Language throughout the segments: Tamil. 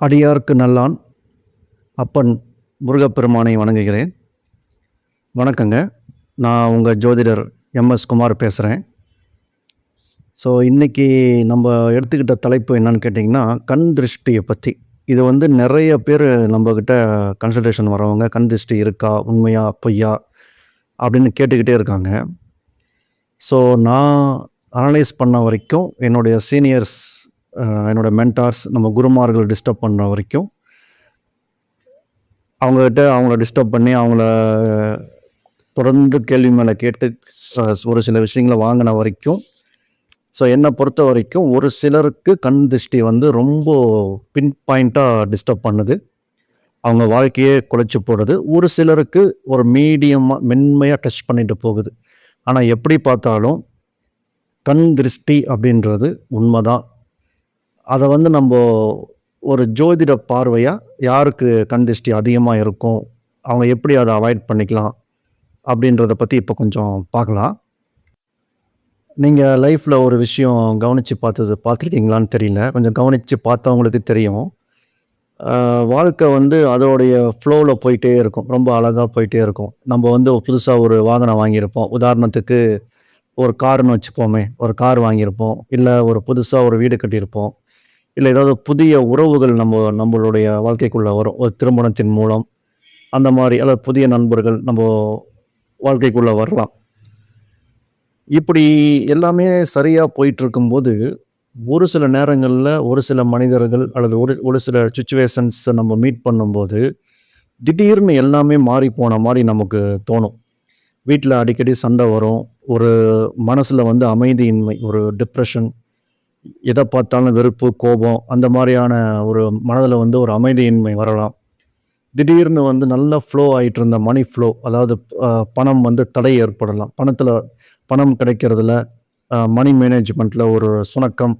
அடியார்க்கு நல்லான் அப்பன் முருகப்பெருமானை வணங்குகிறேன். வணக்கங்க. நான் உங்கள் ஜோதிடர் எம்எஸ் குமார் பேசுகிறேன். ஸோ இன்றைக்கி நம்ம எடுத்துக்கிட்ட தலைப்பு என்னன்னு கேட்டிங்கன்னா, கண் திருஷ்டியை பற்றி. இது நிறைய பேர் நம்மக்கிட்ட கன்சல்டேஷன் வரவங்க கண் திருஷ்டி இருக்கா, உண்மையா, பொய்யா அப்படின்னு கேட்டுக்கிட்டே இருக்காங்க. ஸோ நான் அனலைஸ் பண்ண வரைக்கும் என்னுடைய சீனியர்ஸ், என்னோடய மென்டார்ஸ், நம்ம குருமார்கள் டிஸ்டர்ப் பண்ணுற வரைக்கும் அவங்கள டிஸ்டர்ப் பண்ணி அவங்கள தொடர்ந்து கேள்வி மேலே கேட்டு ஒரு சில விஷயங்களை வாங்கின வரைக்கும், ஸோ என்னை பொறுத்த வரைக்கும் ஒரு சிலருக்கு கண் திருஷ்டி ரொம்ப பின் பாயிண்ட்டாக டிஸ்டர்ப் பண்ணுது, அவங்க வாழ்க்கையே குலைச்சி போடுது. ஒரு சிலருக்கு ஒரு மீடியமாக மென்மையாக டச் பண்ணிட்டு போகுது. ஆனால் எப்படி பார்த்தாலும் கண் திருஷ்டி அப்படின்றது உண்மைதான். அதை நம்ம ஒரு ஜோதிட பார்வையாக யாருக்கு கண் திருஷ்டி அதிகமாக இருக்கும், அவங்க எப்படி அதை அவாய்ட் பண்ணிக்கலாம் அப்படின்றத பற்றி இப்போ கொஞ்சம் பார்க்கலாம். நீங்கள் லைஃப்பில் ஒரு விஷயம் கவனித்து பார்த்துருக்கீங்களான்னு தெரியல. கொஞ்சம் கவனித்து பார்த்தவங்களுக்கு தெரியும். வாழ்க்கை அதோடைய ஃப்ளோவில் போயிட்டே இருக்கும், ரொம்ப அழகாக போயிட்டே இருக்கும். நம்ம புதுசாக ஒரு வாகனம் வாங்கியிருப்போம். உதாரணத்துக்கு ஒரு காருன்னு வச்சுப்போமே, ஒரு கார் வாங்கியிருப்போம், இல்லை ஒரு புதுசாக ஒரு வீடு கட்டியிருப்போம், இல்லை ஏதாவது புதிய உறவுகள் நம்மளுடைய வாழ்க்கைக்குள்ளே வரும், ஒரு திருமணத்தின் மூலம் அந்த மாதிரி, அல்லது புதிய நண்பர்கள் நம்ம வாழ்க்கைக்குள்ளே வரலாம். இப்படி எல்லாமே சரியாக போயிட்டுருக்கும்போது ஒரு சில நேரங்களில் ஒரு சில மனிதர்கள் அல்லது ஒரு சில சுச்சுவேஷன்ஸை நம்ம மீட் பண்ணும்போது திடீர்னு எல்லாமே மாறி போன மாதிரி நமக்கு தோணும். வீட்டில் அடிக்கடி சண்டை வரும், ஒரு மனசில் அமைதியின்மை, ஒரு டிப்ரெஷன், எதை பார்த்தாலும் வெறுப்பு, கோபம், அந்த மாதிரியான ஒரு மனதில் ஒரு அமைதியின்மை வரலாம். திடீர்னு நல்ல ஃப்ளோ ஆகிட்டு இருந்த மணி ஃப்ளோ, அதாவது பணம் தடை ஏற்படலாம். பணம் கிடைக்கிறதுல, மணி மேனேஜ்மெண்ட்டில் ஒரு சுணக்கம்,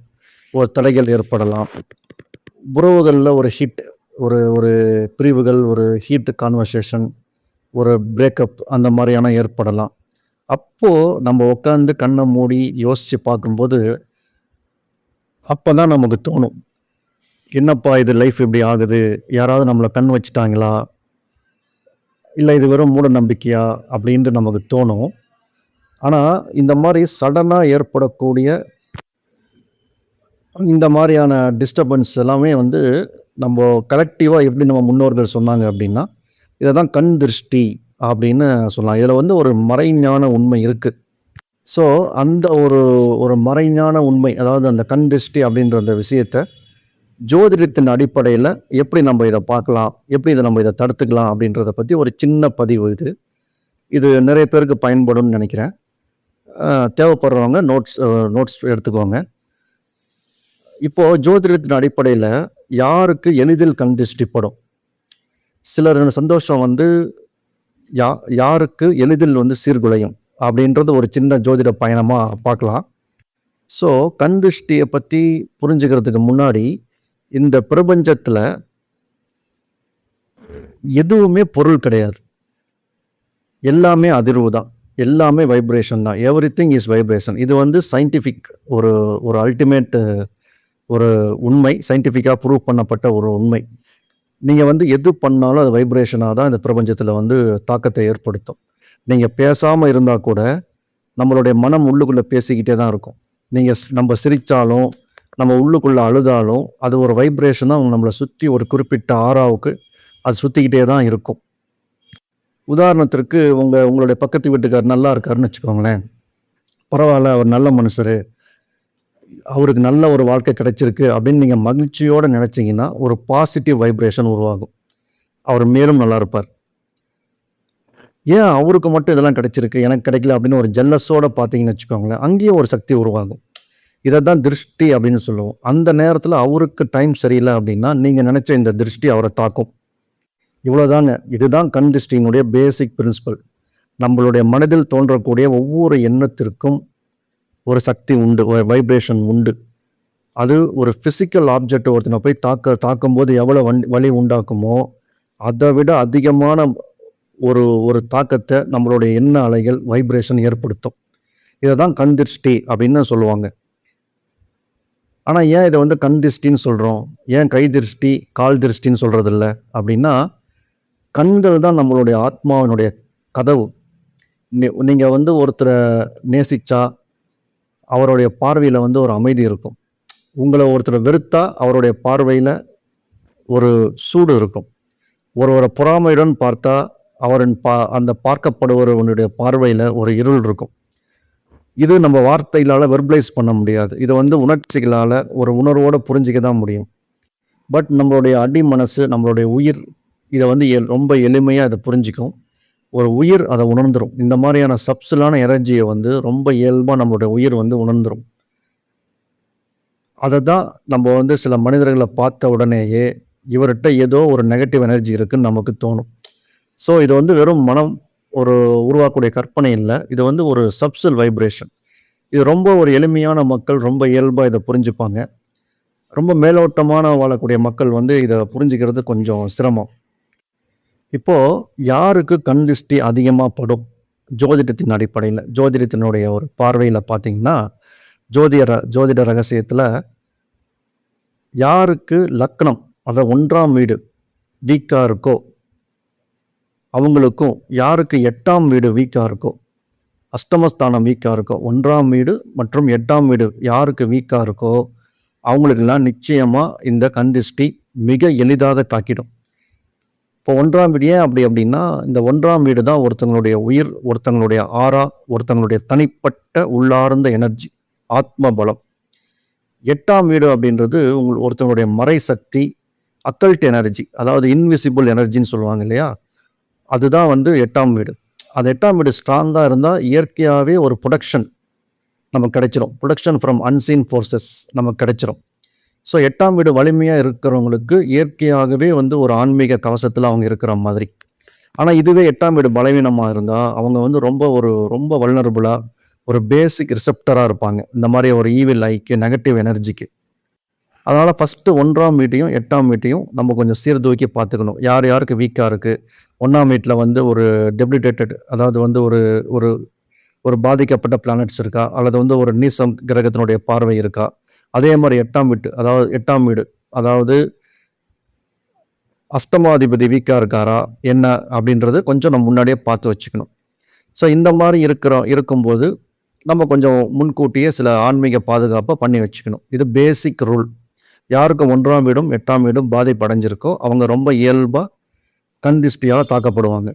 ஒரு தடைகள் ஏற்படலாம். உறவுகளில் ஒரு ஹீட், ஒரு பிரிவுகள், ஒரு ஹீட் கான்வர்சேஷன், ஒரு பிரேக்கப், அந்த மாதிரியான ஏற்படலாம். அப்போது நம்ம உட்காந்து கண்ணை மூடி யோசித்து பார்க்கும்போது அப்போ தான் நமக்கு தோணும், என்னப்பா இது லைஃப் இப்படி ஆகுது, யாராவது நம்மளை கண் வச்சுட்டாங்களா, இல்லை இது வெறும் மூட நம்பிக்கையா அப்படின்ட்டு நமக்கு தோணும். ஆனால் இந்த மாதிரி சடனாக ஏற்படக்கூடிய இந்த மாதிரியான டிஸ்டர்பன்ஸ் எல்லாமே நம்ம கலெக்டிவாக எப்படி நம்ம முன்னோர்கள் சொன்னாங்க அப்படின்னா, இதை தான் கண் திருஷ்டி அப்படின்னு சொல்லலாம். இதில் ஒரு மறைஞான உண்மை இருக்குது. ஸோ அந்த ஒரு மறைஞான உண்மை, அதாவது அந்த கண் திருஷ்டி அப்படின்ற அந்த விஷயத்தை ஜோதிடத்தின் அடிப்படையில் எப்படி நம்ம இதை பார்க்கலாம், எப்படி நம்ம இதை தடுத்துக்கலாம் அப்படின்றத பற்றி ஒரு சின்ன பதிவு இது நிறைய பேருக்கு பயன்படும்னு நினைக்கிறேன். தேவைப்படுறவங்க நோட்ஸ் எடுத்துக்கோங்க. இப்போது ஜோதிடத்தின் அடிப்படையில் யாருக்கு எளிதில் கண் திருஷ்டி படும், சிலர் சந்தோஷம் யாருக்கு எளிதில் சீர்குலையும் அப்படின்றது ஒரு சின்ன ஜோதிட பயணமாக பார்க்கலாம். ஸோ கண் திருஷ்டியை பற்றி புரிஞ்சுக்கிறதுக்கு முன்னாடி, இந்த பிரபஞ்சத்தில் எதுவுமே பொருள் கிடையாது, எல்லாமே அதிர்வு தான், எல்லாமே வைப்ரேஷன் தான். Everything is vibration. இது சயின்டிஃபிக் ஒரு அல்டிமேட் ஒரு உண்மை, சயின்டிஃபிக்காக ப்ரூவ் பண்ணப்பட்ட ஒரு உண்மை. நீங்கள் எது பண்ணாலும் அது வைப்ரேஷனாக தான் இந்த பிரபஞ்சத்தில் தாக்கத்தை ஏற்படுத்தும். நீங்கள் பேசாமல் இருந்தால் கூட நம்மளுடைய மனம் உள்ளுக்குள்ளே பேசிக்கிட்டே தான் இருக்கும். நம்ம சிரித்தாலும், நம்ம உள்ளுக்குள்ளே அழுதாலும், அது ஒரு வைப்ரேஷனாக நம்மளை சுற்றி ஒரு குறிப்பிட்ட ஆறாவுக்கு அது சுற்றிக்கிட்டே தான் இருக்கும். உதாரணத்திற்கு உங்களுடைய பக்கத்து வீட்டுக்கார் நல்லா இருக்காருன்னு வச்சுக்கோங்களேன். பரவாயில்ல, அவர் நல்ல மனுஷர், அவருக்கு நல்ல ஒரு வாழ்க்கை கிடைச்சிருக்கு அப்படின்னு நீங்கள் மகிழ்ச்சியோடு நினச்சிங்கன்னா ஒரு பாசிட்டிவ் வைப்ரேஷன் உருவாகும். அவர் மேலும் நல்லா இருப்பார். ஏன் அவருக்கு மட்டும் இதெல்லாம் கிடைச்சிருக்கு, எனக்கு கிடைக்கல அப்படின்னு ஒரு ஜெல்லஸோடு பார்த்தீங்கன்னு வச்சுக்கோங்களேன், அங்கேயும் ஒரு சக்தி உருவாகும். இதை தான் திருஷ்டி அப்படின்னு சொல்லுவோம். அந்த நேரத்தில் அவருக்கு டைம் சரியில்லை அப்படின்னா நீங்கள் நினச்ச இந்த திருஷ்டி அவரை தாக்கும். இவ்வளோதாங்க. இதுதான் கண் திருஷ்டியினுடைய பேசிக் பிரின்சிபல். நம்மளுடைய மனதில் தோன்றக்கூடிய ஒவ்வொரு எண்ணத்திற்கும் ஒரு சக்தி உண்டு, ஒரு வைப்ரேஷன் உண்டு. அது ஒரு ஃபிசிக்கல் ஆப்ஜெக்ட் ஒருத்தனை போய் தாக்கும்போது எவ்வளோ வலி உண்டாக்குமோ அதை விட அதிகமான ஒரு தாக்கத்தை நம்மளுடைய எண்ண அலைகள், வைப்ரேஷன் ஏற்படுத்தும். இதை தான் கண் திருஷ்டி அப்படின்னு சொல்லுவாங்க. ஆனால் ஏன் இதை வந்து கண் திருஷ்டின்னு சொல்கிறோம், ஏன் கை திருஷ்டி கால் திருஷ்டின்னு சொல்கிறது இல்லை அப்படின்னா, கண்கள் தான் நம்மளுடைய ஆத்மாவினுடைய கதவு. நீங்கள் வந்து ஒருத்தரை நேசிச்சா அவருடைய பார்வையில் வந்து ஒரு அமைதி இருக்கும். உங்களை ஒருத்தரை வெறுத்தா அவருடைய பார்வையில் ஒரு சூடு இருக்கும். ஒருவரை பொறாமையுடன் பார்த்தா அவரின் அந்த பார்க்கப்படுபவருடைய பார்வையில் ஒரு இருள் இருக்கும். இது நம்ம வார்த்தைகளால் வெர்பலைஸ் பண்ண முடியாது. இதை வந்து உணர்ச்சிகளால் ஒரு உணர்வோடு புரிஞ்சிக்க தான் முடியும். பட் நம்மளுடைய அடி மனசு, நம்மளுடைய உயிர் இதை வந்து ரொம்ப எளிமையாக அதை புரிஞ்சிக்கும். ஒரு உயிர் அதை உணர்ந்துடும். இந்த மாதிரியான சப்சிலான எனர்ஜியை வந்து ரொம்ப இயல்பாக நம்மளுடைய உயிர் வந்து உணர்ந்துடும். அதை தான் நம்ம வந்து சில மனிதர்களை பார்த்த உடனேயே இவர்கிட்ட ஏதோ ஒரு நெகட்டிவ் எனர்ஜி இருக்குன்னு நமக்கு தோணும். ஸோ இது வந்து வெறும் மனம் ஒரு உருவாக்கக்கூடிய கற்பனை இல்லை, இது வந்து ஒரு சப்சல் வைப்ரேஷன். இது ரொம்ப ஒரு எளிமையான மக்கள் ரொம்ப இயல்பாக இதை புரிஞ்சுப்பாங்க. ரொம்ப மேலோட்டமான வாழக்கூடிய மக்கள் வந்து இதை புரிஞ்சுக்கிறது கொஞ்சம் சிரமம். இப்போது யாருக்கு கண் திருஷ்டி அதிகமாக படும் ஜோதிடத்தின் அடிப்படையில், ஜோதிடத்தினுடைய ஒரு பார்வையில் பார்த்தீங்கன்னா, ஜோதிட ரகசியத்தில் யாருக்கு லக்னம் அதை 1ஆம் வீடு வீக்காக இருக்கோ அவங்களுக்கும், யாருக்கு 8ஆம் வீடு வீக்காக இருக்கோ, அஷ்டமஸ்தானம் வீக்காக இருக்கோ, 1ஆம் வீடு மற்றும் 8ஆம் வீடு யாருக்கு வீக்காக இருக்கோ அவங்களுக்கெல்லாம் நிச்சயமாக இந்த கண் திருஷ்டி மிக எளிதாக தாக்கிடும். இப்போ 1ஆம் வீடு ஏன் அப்படி அப்படின்னா, இந்த 1ஆம் வீடு தான் ஒருத்தங்களுடைய உயிர், ஒருத்தங்களுடைய ஆறா, ஒருத்தங்களுடைய தனிப்பட்ட உள்ளார்ந்த எனர்ஜி, ஆத்ம பலம். 8ஆம் வீடு அப்படின்றது ஒருத்தங்களுடைய மறை சக்தி, அக்கல்ட் எனர்ஜி, அதாவது இன்விசிபிள் எனர்ஜின்னு சொல்லுவாங்க இல்லையா, அதுதான் வந்து 8ஆம் வீடு. அது 8ஆம் வீடு ஸ்ட்ராங்காக இருந்தால் இயற்கையாகவே ஒரு ப்ரொடக்ஷன் நமக்கு கிடைச்சிரும். ப்ரொடக்ஷன் ஃப்ரம் அன்சீன் ஃபோர்ஸஸ் நமக்கு கிடைச்சிரும். ஸோ 8ஆம் வீடு வலிமையாக இருக்கிறவங்களுக்கு இயற்கையாகவே வந்து ஒரு ஆன்மீக கவசத்தில் அவங்க இருக்கிற மாதிரி. ஆனால் இதுவே 8ஆம் வீடு பலவீனமாக இருந்தால் அவங்க வந்து ரொம்ப வல்னரபுளாக ஒரு பேசிக் ரிசெப்டராக இருப்பாங்க இந்த மாதிரி ஒரு ஈவில் ஐக்கு, நெகட்டிவ் எனர்ஜிக்கு. அதனால் ஃபஸ்ட்டு 1ஆம் வீட்டையும் 8ஆம் வீட்டையும் நம்ம கொஞ்சம் சீர்தூக்கி பார்த்துக்கணும். யார் யாருக்கு வீக்காக இருக்குது, 1ஆம் வீட்டில் வந்து ஒரு டெபிலிட்டேட்டட், அதாவது வந்து ஒரு ஒரு பாதிக்கப்பட்ட பிளானட்ஸ் இருக்கா, அல்லது வந்து ஒரு நீசம் கிரகத்தினுடைய பார்வை இருக்கா. அதே மாதிரி 8ஆம் வீடு அதாவது அஷ்டமாதிபதி வீக்காக இருக்காரா என்ன அப்படின்றது கொஞ்சம் நம்ம முன்னாடியே பார்த்து வச்சுக்கணும். ஸோ இந்த மாதிரி இருக்கும்போது நம்ம கொஞ்சம் முன்கூட்டியே சில ஆன்மீக பாதுகாப்பை பண்ணி வச்சுக்கணும். இது பேசிக் ரூல். யாருக்கு 1ஆம் வீடும் 8ஆம் வீடும் பாதிப்படைஞ்சிருக்கோ அவங்க ரொம்ப இயல்பாக கண் திருஷ்டியால் தாக்கப்படுவாங்க.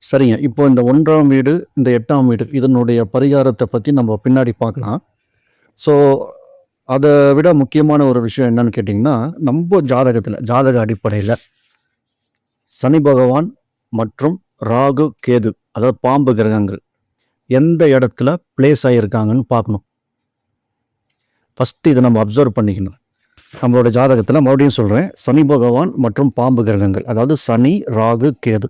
சரிங்க, இப்போ இந்த 1ஆம் வீடு, இந்த 8ஆம் வீடு இதனுடைய பரிகாரத்தை பற்றி நம்ம பின்னாடி பார்க்கலாம். ஸோ அதை விட முக்கியமான ஒரு விஷயம் என்னன்னு கேட்டிங்கன்னா, நம்ம ஜாதக அடிப்படையில் சனி பகவான் மற்றும் ராகு கேது, அதாவது பாம்பு கிரகங்கள் எந்த இடத்துல பிளேஸ் ஆகியிருக்காங்கன்னு பார்க்கணும். ஃபஸ்ட்டு இதை நம்ம அப்சர்வ் பண்ணிக்கணும். நம்மளோட ஜாதகத்தில் மறுபடியும் சொல்கிறேன், சனி பகவான் மற்றும் பாம்பு கிரகங்கள், அதாவது சனி, ராகு, கேது,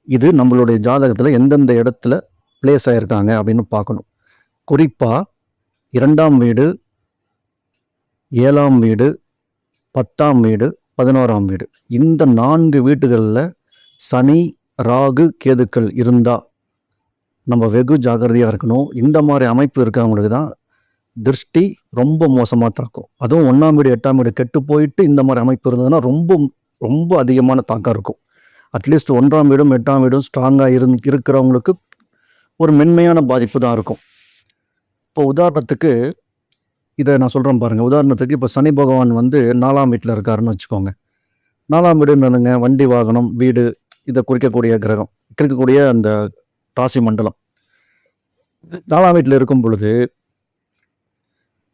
இது நம்மளுடைய ஜாதகத்தில் எந்தெந்த இடத்துல பிளேஸ் ஆகியிருக்காங்க அப்படின்னு பார்க்கணும். குறிப்பாக 2ஆம் வீடு, 7ஆம் வீடு, 10ஆம் வீடு, 11ஆம் வீடு, இந்த 4 வீட்டுகளில் சனி, ராகு, கேதுக்கள் இருந்தால் நம்ம வெகு ஜாக்கிரதையாக இருக்கணும். இந்த மாதிரி அமைப்பு இருக்கவங்களுக்கு தான் திருஷ்டி ரொம்ப மோசமாக தாக்கும். அதுவும் 1ஆம் வீடு 8ஆம் வீடு கெட்டு போயிட்டு இந்த மாதிரி அமைப்பு இருந்ததுன்னா ரொம்ப ரொம்ப அதிகமான தாக்கம் இருக்கும். அட்லீஸ்ட் 1ஆம் வீடும் 8ஆம் வீடும் ஸ்ட்ராங்காக இருக்கிறவங்களுக்கு ஒரு மென்மையான பாதிப்பு தான் இருக்கும். இப்போ உதாரணத்துக்கு இதை நான் சொல்கிறேன் பாருங்கள். உதாரணத்துக்கு இப்போ சனி பகவான் வந்து 4ஆம் வீட்டில் இருக்காருன்னு வச்சுக்கோங்க. 4ஆம் வீடுன்னு வண்டி, வாகனம், வீடு, இதை குறிக்கக்கூடிய கிரகம், குறிக்கக்கூடிய அந்த ராசி மண்டலம் 4ஆம் வீட்டில் இருக்கும் பொழுது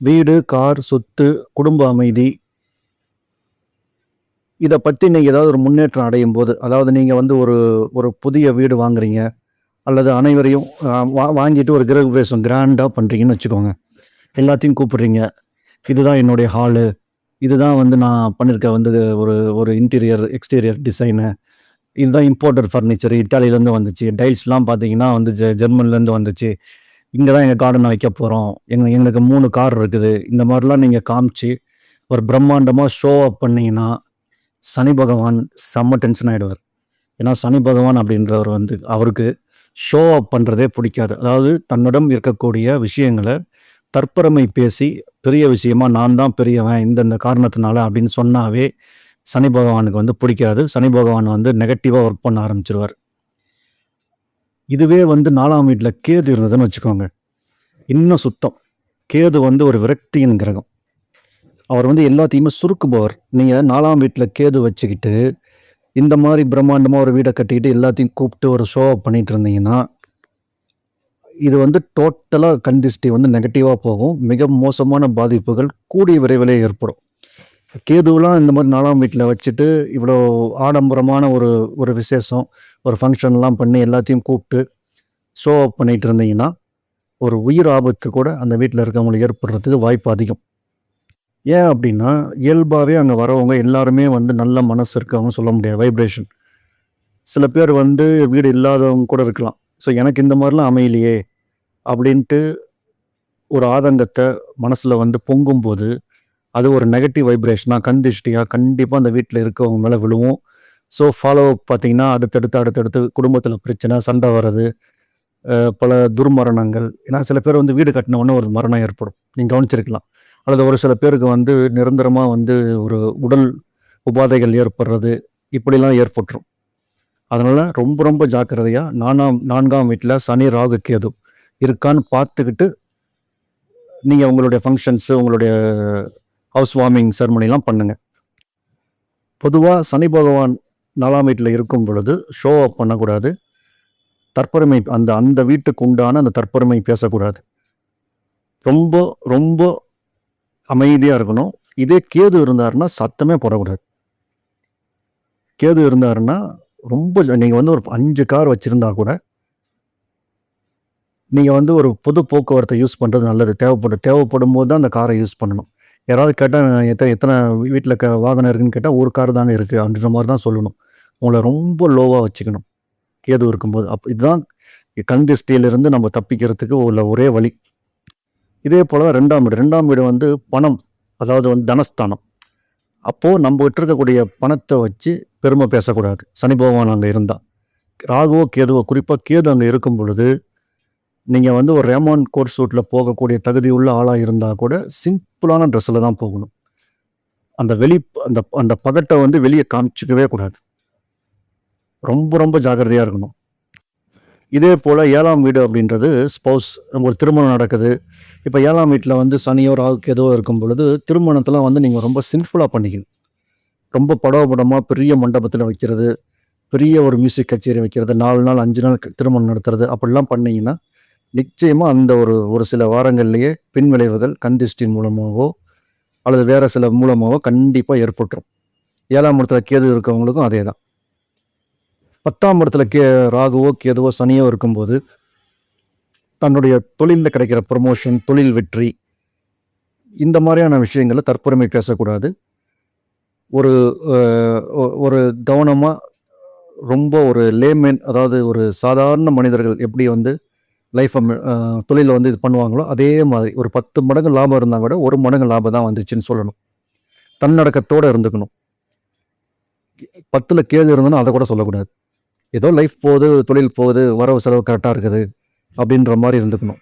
வீடு, கார், சொத்து, குடும்ப அமைதி, இதை பற்றி நீங்கள் ஏதாவது ஒரு முன்னேற்றம் அடையும் போது, அதாவது நீங்கள் வந்து ஒரு புதிய வீடு வாங்குறீங்க, அல்லது அனைவரையும் வாங்கிட்டு ஒரு கிரக பிரவேசம் கிராண்டாக பண்ணுறீங்கன்னு வச்சுக்கோங்க. எல்லாத்தையும் கூப்பிடுறீங்க, இதுதான் என்னுடைய ஹாலு, இதுதான் வந்து நான் பண்ணியிருக்க வந்து ஒரு இன்டீரியர் எக்ஸ்டீரியர் டிசைனு, இதுதான் இம்போர்ட்டட் ஃபர்னிச்சர், இட்டாலியிலேருந்து வந்துச்சு, டைல்ஸ்லாம் பார்த்தீங்கன்னா வந்து ஜெர்மன்லேருந்து வந்துச்சு, இங்கே தான் எங்கள் கார்டனை வைக்க போகிறோம், எங்களுக்கு 3 கார் இருக்குது, இந்த மாதிரிலாம் நீங்கள் காமிச்சு ஒரு பிரம்மாண்டமாக ஷோ அப் பண்ணிங்கன்னா சனி பகவான் செம்ம டென்ஷன் ஆகிடுவார். ஏன்னா சனி பகவான் அப்படின்றவர் வந்து அவருக்கு ஷோ அப் பண்ணுறதே பிடிக்காது. அதாவது தன்னிடம் இருக்கக்கூடிய விஷயங்களை தற்பெருமை பேசி பெரிய விஷயமா நான் தான் பெரியவன் இந்த காரணத்தினால அப்படின்னு சொன்னாவே சனி பகவானுக்கு வந்து பிடிக்காது. சனி பகவான் வந்து நெகட்டிவாக ஒர்க் பண்ண ஆரம்பிச்சிருவார். இதுவே வந்து 4ஆம் வீட்டில் கேது இருந்ததுன்னு வச்சுக்கோங்க, இன்னும் சுத்தம். கேது வந்து ஒரு விரக்தியின் கிரகம். அவர் வந்து எல்லாத்தையுமே சுருக்குபவர். நீங்கள் 4ஆம் வீட்டில் கேது வச்சுக்கிட்டு இந்த மாதிரி பிரம்மாண்டமாக ஒரு வீடை கட்டிக்கிட்டு எல்லாத்தையும் கூப்பிட்டு ஒரு ஷோ அப் பண்ணிட்டு இருந்தீங்கன்னா, இது வந்து டோட்டலாக கண்டிஸ்டி வந்து நெகட்டிவாக போகும். மிக மோசமான பாதிப்புகள் கூடிய விரைவிலே ஏற்படும். கேதுவெலாம் இந்த மாதிரி 4ஆம் வீட்டில் வச்சுட்டு இவ்வளோ ஆடம்பரமான ஒரு ஒரு விசேஷம், ஒரு ஃபங்க்ஷன்லாம் பண்ணி எல்லாத்தையும் கூப்பிட்டு ஷோ அப் பண்ணிட்டு இருந்தீங்கன்னா, ஒரு உயிர் ஆபத்து கூட அந்த வீட்டில் இருக்கவங்களுக்கு ஏற்படுறதுக்கு வாய்ப்பு அதிகம். ஏன் அப்படின்னா, இயல்பாகவே அங்கே வரவங்க எல்லாருமே வந்து நல்ல மனசு இருக்கவங்கன்னு சொல்ல முடியாது. வைப்ரேஷன். சில பேர் வந்து வீடு இல்லாதவங்க கூட இருக்கலாம். ஸோ எனக்கு இந்த மாதிரிலாம் அமையலையே அப்படின்ட்டு ஒரு ஆதங்கத்தை மனசில் வந்து பொங்கும்போது, அது ஒரு நெகட்டிவ் வைப்ரேஷனாக கண்டிஷ்டியாக கண்டிப்பாக அந்த வீட்டில் இருக்கவங்க மேலே விழுவும். ஸோ ஃபாலோ அப் பார்த்தீங்கன்னா அடுத்தடுத்து குடும்பத்தில் பிரச்சனை, சண்டை வர்றது, பல துர்மரணங்கள். ஏன்னா சில பேர் வந்து வீடு கட்டின உடனே ஒரு மரணம் ஏற்படும். நீங்கள் கவனிச்சிருக்கலாம். அல்லது ஒரு சில பேருக்கு வந்து நிரந்தரமாக வந்து ஒரு உடல் உபாதைகள் ஏற்படுறது, இப்படிலாம் ஏற்பட்டுரும். அதனால் ரொம்ப ரொம்ப ஜாக்கிரதையாக 4ஆம் வீட்டில் சனி, ராகு, கேது இருக்கான்னு பார்த்துக்கிட்டு நீங்கள் உங்களுடைய ஃபங்க்ஷன்ஸு, உங்களுடைய ஹவுஸ் வார்மிங் செரமனிலாம் பண்ணுங்கள். பொதுவாக சனி பகவான் 4ஆம் வீட்டில் இருக்கும் பொழுது ஷோ அப் பண்ணக்கூடாது. தற்பெருமை அந்த வீட்டுக்கு உண்டான அந்த தற்பெருமை பேசக்கூடாது. ரொம்ப ரொம்ப அமைதியாக இருக்கணும். இதே கேது இருந்தாருன்னா சத்தமே போடக்கூடாது. கேது இருந்தாருன்னா ரொம்ப நீங்கள் வந்து ஒரு 5 கார் வச்சுருந்தா கூட நீங்கள் வந்து ஒரு பொது போக்குவரத்தை யூஸ் பண்ணுறது நல்லது. தேவைப்படும் போது தான் அந்த காரை யூஸ் பண்ணணும். யாராவது கேட்டால் எத்தனை வீட்டில் வாகனம் இருக்குன்னு கேட்டால் ஒரு கார் தாங்க இருக்குது அப்படின்ற மாதிரி தான் சொல்லணும். உங்களை ரொம்ப லோவாக வச்சுக்கணும் கேது இருக்கும்போது. இதுதான் கண் திருஷ்டியிலிருந்து நம்ம தப்பிக்கிறதுக்கு உள்ள ஒரே வழி. இதே போல் 2ஆம் வீடு வந்து பணம், அதாவது வந்து தனஸ்தானம். அப்போது நம்ம இருக்கக்கூடிய பணத்தை வச்சு பெருமை பேசக்கூடாது. சனி பகவான் அங்கே இருந்தால். ராகுவோ கேதுவோ, குறிப்பாக கேது அங்கே இருக்கும் பொழுது நீங்கள் வந்து ஒரு ரேமான் கோட் சூட்டில் போகக்கூடிய தகுதி உள்ள ஆளாக இருந்தால் கூட சிம்பிளான ட்ரெஸ்ஸில் தான் போகணும். அந்த பகட்டை வந்து வெளியே காமிச்சிக்கவே கூடாது. ரொம்ப ரொம்ப ஜாக்கிரதையாக இருக்கணும். இதே போல் 7ஆம் வீடு அப்படின்றது ஸ்பௌஸ். ஒரு திருமணம் நடக்குது. இப்போ 7ஆம் வீட்டில் வந்து சனியோ ராகு கேதுவோ இருக்கும் பொழுது திருமணத்தெலாம் வந்து நீங்கள் ரொம்ப சிம்பிளாக பண்ணிக்கணும். ரொம்ப படமாக பெரிய மண்டபத்தில் வைக்கிறது, பெரிய ஒரு மியூசிக் கச்சேரி வைக்கிறது, 4 நாள் 5 நாள் திருமணம் நடத்துறது, அப்படிலாம் பண்ணிங்கன்னா நிச்சயமாக அந்த ஒரு சில வாரங்கள்லேயே பின் விளைவுகள் கண்டிஸ்டின் மூலமாகவோ அல்லது வேறு சில மூலமாகவோ கண்டிப்பாக ஏற்பட்டுரும். 7ஆம் இடத்துல கேது இருக்கவங்களுக்கும் அதே தான். 10ஆம் இடத்துல ராகுவோ கேதுவோ சனியோ இருக்கும்போது தன்னுடைய தொழிலில் கிடைக்கிற ப்ரொமோஷன், தொழில் வெற்றி, இந்த மாதிரியான விஷயங்களை தற்பெருமை பேசக்கூடாது. ஒரு கவனமாக ரொம்ப ஒரு லேமேன், அதாவது ஒரு சாதாரண மனிதர்கள் எப்படி வந்து லைஃப்பை தொழிலில் வந்து இது பண்ணுவாங்களோ அதே மாதிரி ஒரு 10 மடங்கு லாபம் இருந்தால் கூட 1 மடங்கு லாபம் தான் வந்துச்சுன்னு சொல்லணும். தன்னடக்கத்தோடு இருந்துக்கணும். 10ல் கேது இருந்ததுன்னா அதை கூட சொல்லக்கூடாது. ஏதோ லைஃப் போகுது, தொழில் போகுது, வரவு செலவு கரெக்டாக இருக்குது அப்படின்ற மாதிரி இருந்துக்கணும்.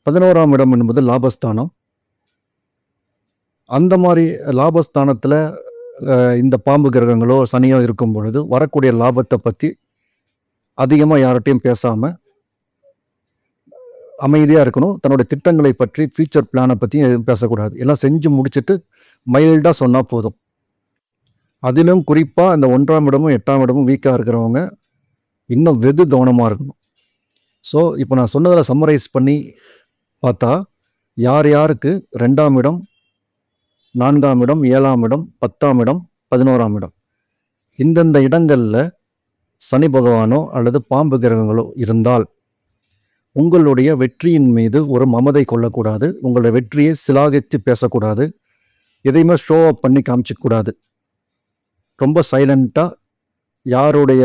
11ஆம் இடம் என்பது லாபஸ்தானம். அந்த மாதிரி லாபஸ்தானத்தில் இந்த பாம்பு கிரகங்களோ சனியோ இருக்கும் பொழுது வரக்கூடிய லாபத்தை பற்றி அதிகமாக யார்கிட்டையும் பேசாமல் அமைதியாக இருக்கணும். தன்னுடைய திட்டங்களை பற்றி, ஃபியூச்சர் பிளானை பற்றி எதுவும் பேசக்கூடாது. எல்லாம் செஞ்சு முடிச்சுட்டு மைல்டாக சொன்னால் போதும். அதிலும் குறிப்பாக இந்த 1ஆம் இடமும் 8ஆம் இடமும் வீக்காக இருக்கிறவங்க இன்னும் வெகு கவனமாக இருக்கணும். ஸோ இப்போ நான் சொன்னதில் சம்மரைஸ் பண்ணி பார்த்தா, யார் யாருக்கு 2ஆம் இடம், 4ஆம் இடம், 7ஆம் இடம், 10ஆம் இடம், 11ஆம் இடம், இந்தந்த இடங்களில் சனி பகவானோ அல்லது பாம்பு கிரகங்களோ இருந்தால் உங்களுடைய வெற்றியின் மீது ஒரு மமதை கொள்ளக்கூடாது. உங்களுடைய வெற்றியை சிலாகித்து பேசக்கூடாது. எதையுமே ஷோ அப் பண்ணி காமிச்சிக்கூடாது. ரொம்ப சைலண்ட்டாக யாருடைய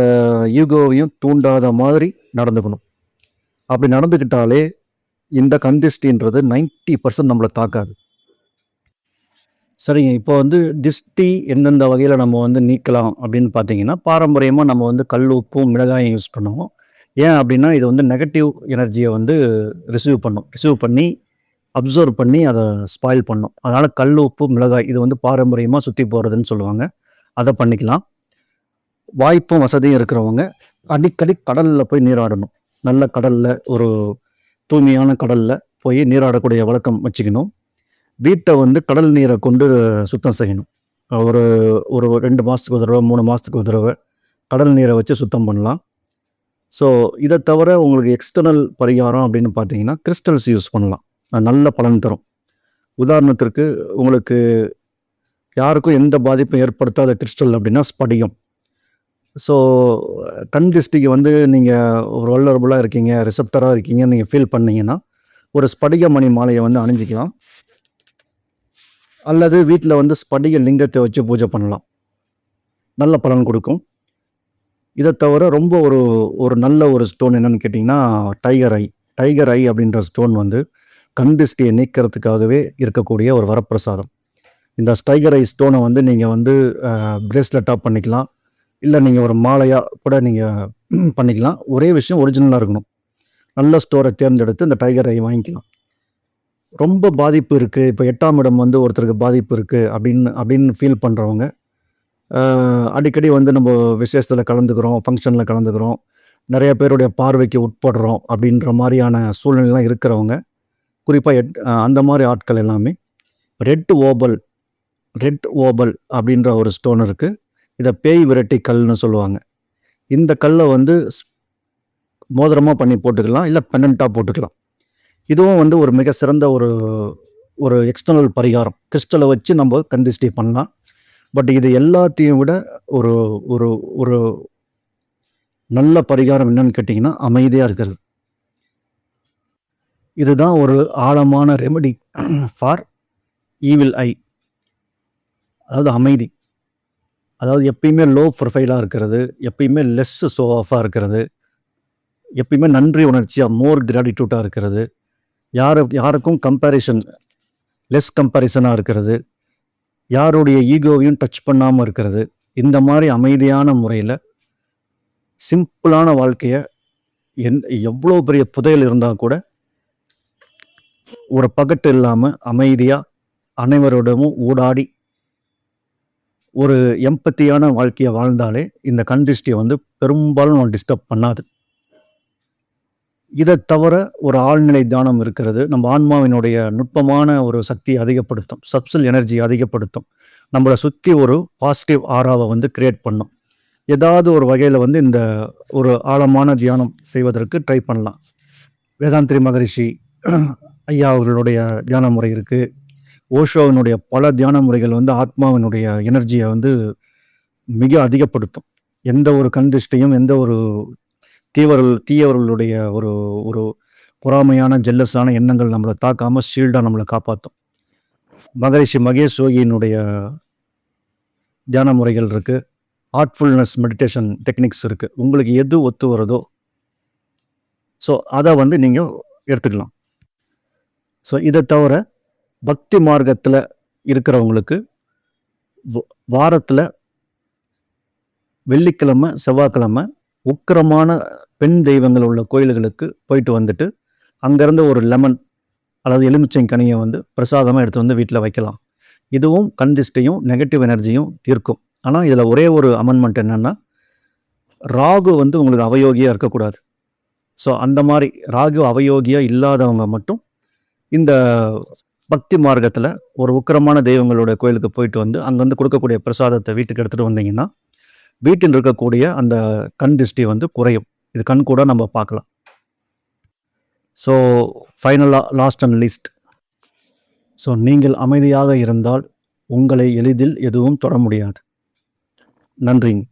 ஈகோவையும் தூண்டாத மாதிரி நடந்துக்கணும். அப்படி நடந்துக்கிட்டாலே இந்த கந்திஷ்டின்றது 90% நம்மளை தாக்காது. சரிங்க. இப்போ வந்து திஷ்டி எந்தெந்த வகையில் நம்ம வந்து நீக்கலாம் அப்படின்னு பார்த்தீங்கன்னா, பாரம்பரியமாக நம்ம வந்து கல் உப்பும் மிளகாயும் யூஸ் பண்ணுவோம். ஏன் அப்படின்னா இது வந்து நெகட்டிவ் எனர்ஜியை வந்து ரிசீவ் பண்ணி அப்சர்வ் பண்ணி அதை ஸ்பாயில் பண்ணும். அதனால் கல் உப்பு மிளகாய் இது வந்து பாரம்பரியமாக சுற்றி போகிறதுன்னு சொல்லுவாங்க. அதை பண்ணிக்கலாம். வாய்ப்பும் வசதியும் இருக்கிறவங்க அடிக்கடி கடலில் போய் நீராடணும். நல்ல கடலில், ஒரு தூய்மையான கடலில் போய் நீராடக்கூடிய வழக்கம் வச்சுக்கணும். வீட்டை வந்து கடல் நீரை கொண்டு சுத்தம் செய்யணும். ஒரு ஒரு 2 மாதத்துக்கு ஒரு தடவை, 3 மாதத்துக்கு ஒரு தடவை கடல் நீரை வச்சு சுத்தம் பண்ணலாம். ஸோ இதை தவிர உங்களுக்கு எக்ஸ்டர்னல் பரிகாரம் அப்படின்னு பார்த்தீங்கன்னா, கிறிஸ்டல்ஸ் யூஸ் பண்ணலாம். நல்ல பலன் தரும். உதாரணத்திற்கு உங்களுக்கு யாருக்கும் எந்த பாதிப்பும் ஏற்படுத்தாத கிறிஸ்டல் அப்படின்னா ஸ்படிகம். ஸோ கண் திருஷ்டிக்கு வந்து நீங்கள் ஒரு வல்லரபுளாக இருக்கீங்க, ரிசப்டராக இருக்கீங்கன்னு நீங்கள் ஃபீல் பண்ணீங்கன்னா, ஒரு ஸ்படிக மணி மாலையை வந்து அணிஞ்சிக்கலாம். அல்லது வீட்டில் வந்து ஸ்படிக லிங்கத்தை வச்சு பூஜை பண்ணலாம். நல்ல பலன் கொடுக்கும். இதை தவிர ரொம்ப ஒரு நல்ல ஒரு ஸ்டோன் என்னன்னு கேட்டிங்கன்னா, டைகர் ஐ. டைகர் ஐ அப்படின்ற ஸ்டோன் வந்து கண் திருஷ்டியை நீக்கிறதுக்காகவே இருக்கக்கூடிய ஒரு வரப்பிரசாதம். இந்த டைகர் ஐ ஸ்டோனை வந்து நீங்கள் வந்து பிரேஸ்லெட்டாக பண்ணிக்கலாம். இல்லை நீங்கள் ஒரு மாலையாக கூட நீங்கள் பண்ணிக்கலாம். ஒரே விஷயம், ஒரிஜினலாக இருக்கணும். நல்ல ஸ்டோரை தேர்ந்தெடுத்து இந்த டைகர் ஐ வாங்கிக்கலாம். ரொம்ப பாதிப்பு இருக்குது, இப்போ 8ஆம் இடம் வந்து ஒருத்தருக்கு பாதிப்பு இருக்குது அப்படின்னு ஃபீல் பண்ணுறவங்க, அடிக்கடி வந்து நம்ம விசேஷத்தில் கலந்துக்கிறோம், ஃபங்க்ஷனில் கலந்துக்கிறோம், நிறைய பேருடைய பார்வைக்கு உட்படுறோம் அப்படின்ற மாதிரியான சூழ்நிலைலாம் இருக்கிறவங்க, குறிப்பாக அந்த மாதிரி ஆட்கள் எல்லாமே ரெட் ஓபல் அப்படின்ற ஒரு ஸ்டோன் இருக்குது. இதை பேய் விரட்டி கல்னு சொல்லுவாங்க. இந்த கல்லை வந்து மோதிரமாக பண்ணி போட்டுக்கலாம், இல்லை பெண்டண்ட்டாக போட்டுக்கலாம். இதுவும் வந்து ஒரு மிக சிறந்த ஒரு எக்ஸ்டர்னல் பரிகாரம். கிறிஸ்டலை வச்சு நம்ம கண் திருஷ்டி பண்ணலாம். பட் இது எல்லாத்தையும் விட ஒரு ஒரு ஒரு நல்ல பரிகாரம் என்னன்னு கேட்டிங்கன்னா, அமைதியாக இருக்கிறது. இதுதான் ஒரு ஆழமான ரெமெடி ஃபார் ஈவில் ஐ. அதாவது அமைதி. அதாவது எப்பயுமே லோ ப்ரொஃபைலாக இருக்கிறது, எப்பயுமே லெஸ் ஷோ ஆஃபாக இருக்கிறது, எப்பயுமே நன்றி உணர்ச்சியாக, மோர் கிராட்டிடியூட்டாக இருக்கிறது, யாருக்கும் லெஸ் கம்பேரிசனாக இருக்கிறது, யாருடைய ஈகோவையும் டச் பண்ணாமல் இருக்கிறது. இந்த மாதிரி அமைதியான முறையில் சிம்பிளான வாழ்க்கையை, எவ்வளோ பெரிய புதையல் இருந்தால் கூட ஒரு பகட்டு இல்லாமல் அமைதியாக அனைவரோடமும் ஊடாடி ஒரு எம்பத்தியான வாழ்க்கையை வாழ்ந்தாலே இந்த கண் திருஷ்டியை வந்து பெரும்பாலும் டிஸ்டர்ப் பண்ணாது. இதை தவிர ஒரு ஆழ்நிலை தியானம் இருக்கிறது. நம்ம ஆன்மாவினுடைய நுட்பமான ஒரு சக்தியை அதிகப்படுத்தும், சப்சல் எனர்ஜி அதிகப்படுத்தும், நம்மளை சுற்றி ஒரு பாசிட்டிவ் ஆராவை வந்து கிரியேட் பண்ணும். ஏதாவது ஒரு வகையில் வந்து இந்த ஒரு ஆழமான தியானம் செய்வதற்கு ட்ரை பண்ணலாம். வேதாந்திரி மகரிஷி ஐயா அவர்களுடைய தியான முறை இருக்குது. ஓஷோவினுடைய பல தியான முறைகள் வந்து ஆத்மாவினுடைய எனர்ஜியை வந்து மிக அதிகப்படுத்தும். எந்த ஒரு கண் திருஷ்டியும், எந்த ஒரு தீயவர்களுடைய ஒரு ஒரு பொறாமையான ஜெல்லஸான எண்ணங்கள் நம்மளை தாக்காமல் ஷீல்டாக நம்மளை காப்பாற்றும். மகரிஷி மகேஷ் யோகியினுடைய தியான முறைகள் இருக்குது. ஆர்ட்ஃபுல்னஸ் மெடிடேஷன் டெக்னிக்ஸ் இருக்குது. உங்களுக்கு எது ஒத்து வருதோ ஸோ அதை வந்து நீங்கள் எடுத்துக்கலாம். ஸோ இதை தவிர பக்தி மார்க்கத்தில் இருக்கிறவங்களுக்கு வாரத்தில் வெள்ளிக்கிழமை, செவ்வாய்க்கிழமை உக்கிரமான பெண் தெய்வங்கள் உள்ள கோயில்களுக்கு போயிட்டு வந்துட்டு அங்கேருந்து ஒரு லெமன் அல்லது எலுமிச்சை கனியை வந்து பிரசாதமாக எடுத்து வந்து வீட்டில் வைக்கலாம். இதுவும் கண் திருஷ்டியும் நெகட்டிவ் எனர்ஜியும் தீர்க்கும். ஆனால் இதில் ஒரே ஒரு அமெண்ட்மெண்ட் என்னென்னா, ராகு வந்து உங்களுக்கு அவயோகியாக இருக்கக்கூடாது. ஸோ அந்த மாதிரி ராகு அவயோகியாக இல்லாதவங்க மட்டும் இந்த பக்தி மார்க்கத்தில் ஒரு உக்கிரமான தெய்வங்களோட கோயிலுக்கு போயிட்டு வந்து அங்கேருந்து கொடுக்கக்கூடிய பிரசாதத்தை வீட்டுக்கு எடுத்துகிட்டு வந்தீங்கன்னா வீட்டில் இருக்கக்கூடிய அந்த கண் திருஷ்டி வந்து குறையும். இது கண் கூட நம்ம பார்க்கலாம். ஸோ ஃபைனலாக, லாஸ்ட் அண்ட் லீஸ்ட், ஸோ நீங்கள் அமைதியாக இருந்தால் உங்களை எளிதில் எதுவும் தொட முடியாது. நன்றிங்க.